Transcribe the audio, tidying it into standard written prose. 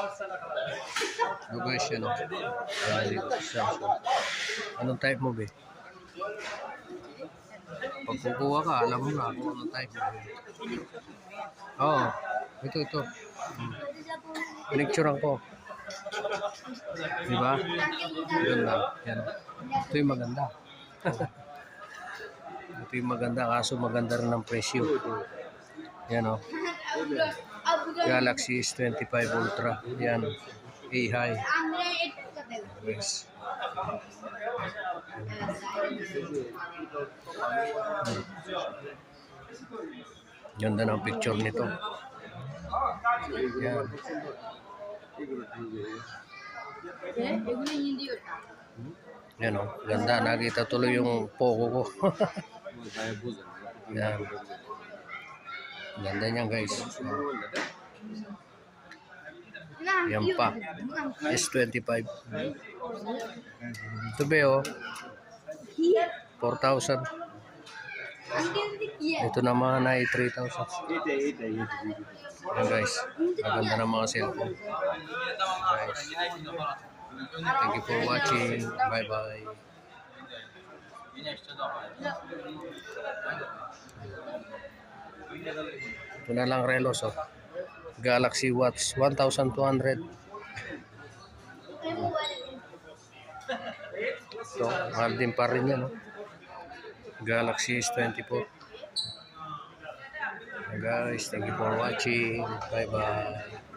So guys, yan. Anong type mo, be? Pag kukuha ka, alam mo na kung anong type mo. Oo. Ito. Pinicturean ko. Diba? Maganda. Yan. Ito yung maganda. Ito yung maganda, kaso maganda rin ang presyo. Yan o. Galaxy S25 Ultra. Yan. A-high. Yes. Ganda ng picture nito. Yan. Yan o. Ganda. Nakita tuloy yung Poco ko. Yan. Ganda niyan guys. Yan pa. S25. Ito ba o? 4,000. Ito naman ay 3,000. Yan guys. Maganda ng mga cellphone. Guys. Thank you for watching. Bye bye. Ito na lang relos oh. Galaxy Watch 1,200. Ito, mahal din pa rin yan oh. Galaxy S24. Guys, thank you for watching. Bye bye.